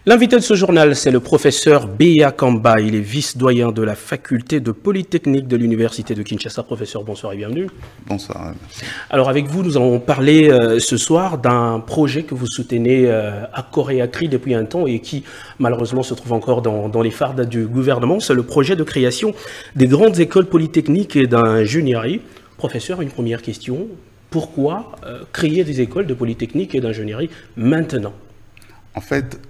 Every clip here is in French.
L'invité de ce journal, c'est le professeur Béa Kamba. Il est vice-doyen de la faculté de Polytechnique de l'Université de Kinshasa. Professeur, bonsoir et bienvenue. Bonsoir. Merci. Alors avec vous, nous allons parler ce soir d'un projet que vous soutenez à corps et à cri depuis un temps et qui malheureusement se trouve encore dans les fardes du gouvernement. C'est le projet de création des grandes écoles polytechniques et d'ingénierie. Professeur, une première question. Pourquoi créer des écoles de polytechnique et d'ingénierie maintenant? En fait,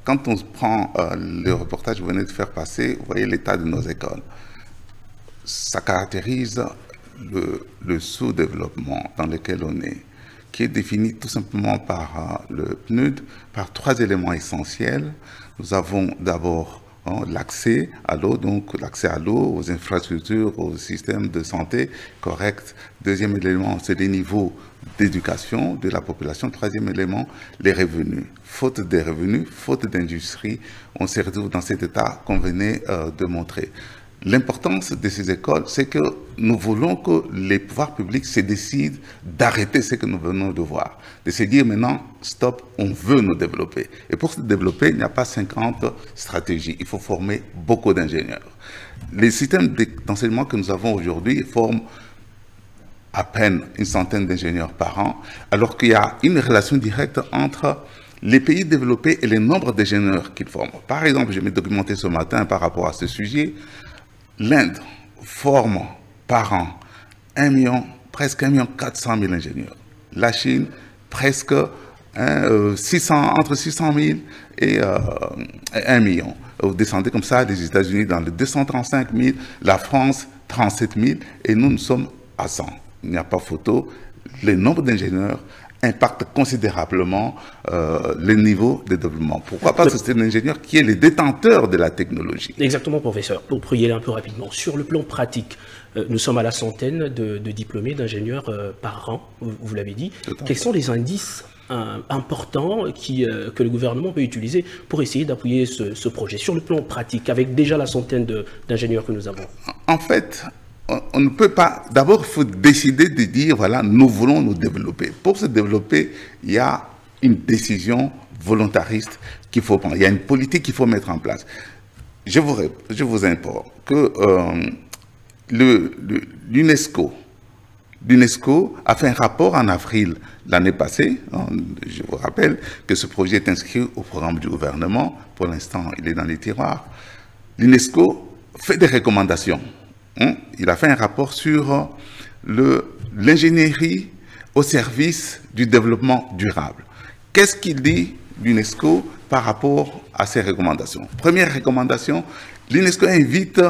quand on prend le reportage que vous venez de faire passer, vous voyez l'état de nos écoles. Ça caractérise le sous-développement dans lequel on est, qui est défini tout simplement par le PNUD, par trois éléments essentiels. Nous avons d'abord l'accès à l'eau, donc l'accès à l'eau, aux infrastructures, aux systèmes de santé corrects. Deuxième élément, c'est les niveaux d'éducation de la population. Troisième élément, les revenus. Faute des revenus, faute d'industrie, on se retrouve dans cet état qu'on venait de montrer. L'importance de ces écoles, c'est que nous voulons que les pouvoirs publics se décident d'arrêter ce que nous venons de voir. De se dire maintenant, stop, on veut nous développer. Et pour se développer, il n'y a pas 50 stratégies. Il faut former beaucoup d'ingénieurs. Les systèmes d'enseignement que nous avons aujourd'hui forment à peine une centaine d'ingénieurs par an, alors qu'il y a une relation directe entre les pays développés et le nombre d'ingénieurs qu'ils forment. Par exemple, je m'ai documenté ce matin par rapport à ce sujet. L'Inde forme par an presque 1,4 million ingénieurs. La Chine, presque entre 600 000 et 1 million. Vous descendez comme ça, les États-Unis dans les 235 000, la France 37 000, et nous sommes à 100. Il n'y a pas photo. Le nombre d'ingénieurs impacte considérablement le niveau de développement. Pourquoi pas? C'est l'ingénieur qui est le détenteur de la technologie. Exactement, professeur. Pour y aller un peu rapidement, sur le plan pratique, nous sommes à la centaine de diplômés d'ingénieurs par an, vous l'avez dit. Quels sont les indices importants que le gouvernement peut utiliser pour essayer d'appuyer ce projet sur le plan pratique, avec déjà la centaine d'ingénieurs que nous avons? En fait, on ne peut pas... D'abord, il faut décider de dire, voilà, nous voulons nous développer. Pour se développer, il y a une décision volontariste qu'il faut prendre. Il y a une politique qu'il faut mettre en place. Je vous informe que l'UNESCO a fait un rapport en avril l'année passée. Je vous rappelle que ce projet est inscrit au programme du gouvernement. Pour l'instant, il est dans les tiroirs. L'UNESCO fait des recommandations. Il a fait un rapport sur l'ingénierie au service du développement durable. Qu'est-ce qu'il dit, l'UNESCO, par rapport à ces recommandations? Première recommandation, l'UNESCO invite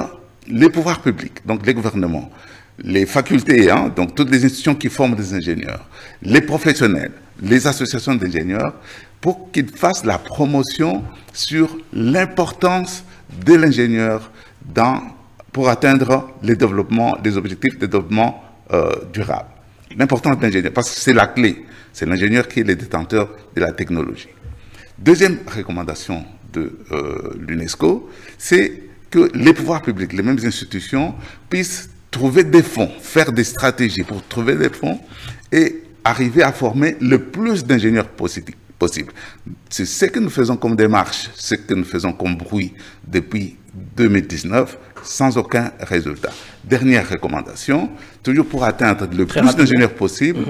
les pouvoirs publics, donc les gouvernements, les facultés, donc toutes les institutions qui forment des ingénieurs, les professionnels, les associations d'ingénieurs, pour qu'ils fassent la promotion sur l'importance de l'ingénieur pour atteindre les objectifs de développement durable. L'importance de l'ingénieur, parce que c'est la clé. C'est l'ingénieur qui est le détenteur de la technologie. Deuxième recommandation de l'UNESCO, c'est que les pouvoirs publics, les mêmes institutions, puissent trouver des fonds, faire des stratégies pour trouver des fonds et arriver à former le plus d'ingénieurs possible. C'est ce que nous faisons comme démarche, ce que nous faisons comme bruit depuis 2019, sans aucun résultat. Dernière recommandation, toujours pour atteindre le plus d'ingénieurs possible,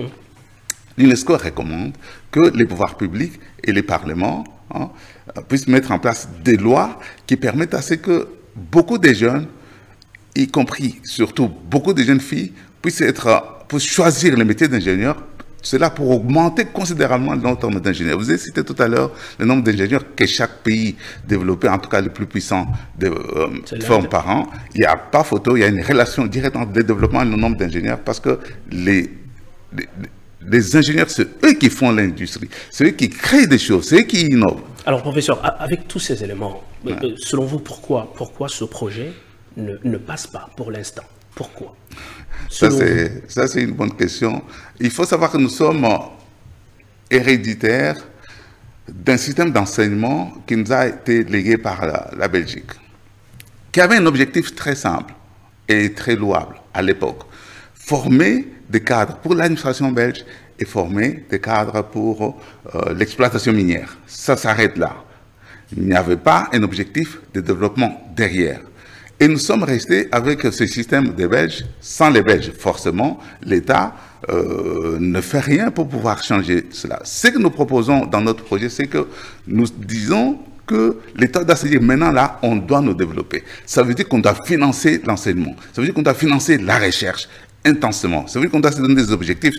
l'UNESCO recommande que les pouvoirs publics et les parlements puissent mettre en place des lois qui permettent à ce que beaucoup de jeunes, y compris surtout beaucoup de jeunes filles, puissent choisir le métier d'ingénieur. Cela pour augmenter considérablement le nombre d'ingénieurs. Vous avez cité tout à l'heure le nombre d'ingénieurs que chaque pays développé, en tout cas le plus puissant, forme par an. Il n'y a pas photo, il y a une relation directe entre le développement et le nombre d'ingénieurs parce que les ingénieurs, c'est eux qui font l'industrie, c'est eux qui créent des choses, c'est eux qui innovent. Alors, professeur, avec tous ces éléments, selon vous, pourquoi ce projet ne passe pas pour l'instant? Pourquoi? Ça, c'est une bonne question. Il faut savoir que nous sommes héréditaires d'un système d'enseignement qui nous a été légué par la Belgique, qui avait un objectif très simple et très louable à l'époque. Former des cadres pour l'administration belge et former des cadres pour l'exploitation minière. Ça s'arrête là. Il n'y avait pas un objectif de développement derrière. Et nous sommes restés avec ce système des Belges. Sans les Belges, forcément, l'État ne fait rien pour pouvoir changer cela. Ce que nous proposons dans notre projet, c'est que nous disons que l'État doit se dire, maintenant là, on doit nous développer. Ça veut dire qu'on doit financer l'enseignement. Ça veut dire qu'on doit financer la recherche intensément. Ça veut dire qu'on doit se donner des objectifs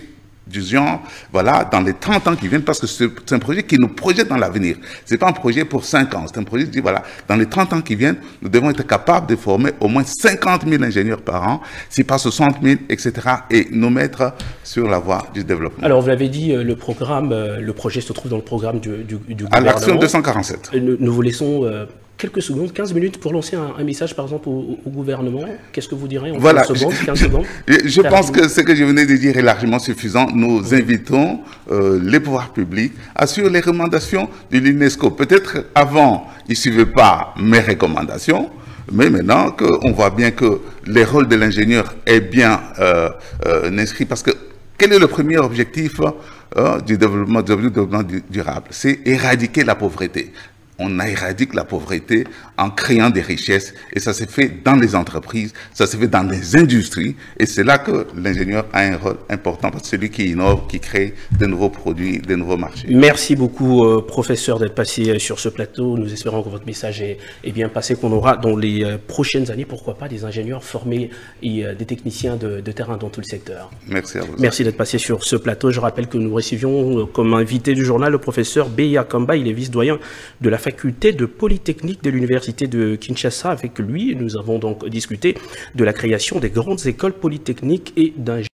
du genre, voilà, dans les 30 ans qui viennent, parce que c'est un projet qui nous projette dans l'avenir. Ce n'est pas un projet pour 5 ans, c'est un projet qui dit, voilà, dans les 30 ans qui viennent, nous devons être capables de former au moins 50 000 ingénieurs par an, si pas 60 000, etc., et nous mettre sur la voie du développement. Alors, vous l'avez dit, le projet se trouve dans le programme du gouvernement. À l'action 247. Nous vous laissons quelques secondes, 15 minutes pour lancer un message, par exemple, au gouvernement. Qu'est-ce que vous direz en 15 secondes, 15 secondes? Je pense que ce que je venais de dire est largement suffisant. Nous invitons les pouvoirs publics à suivre les recommandations de l'UNESCO. Peut-être avant, ils ne suivaient pas mes recommandations, mais maintenant qu'on voit bien que les rôles de l'ingénieur est bien inscrit, parce que quel est le premier objectif du développement durable? C'est éradiquer la pauvreté. On éradique la pauvreté en créant des richesses, et ça se fait dans les entreprises, ça se fait dans les industries, et c'est là que l'ingénieur a un rôle important, parce que c'est lui qui innove, qui crée de nouveaux produits, de nouveaux marchés. Merci beaucoup, professeur, d'être passé sur ce plateau. Nous espérons que votre message est bien passé, qu'on aura dans les prochaines années, pourquoi pas, des ingénieurs formés et des techniciens de terrain dans tout le secteur. Merci à vous. Merci d'être passé sur ce plateau. Je rappelle que nous recevions comme invité du journal le professeur Beya Kamba. Il est vice-doyen de la faculté de Polytechnique de l'Université de Kinshasa. Avec lui, nous avons donc discuté de la création des grandes écoles polytechniques et d'ingénieurs.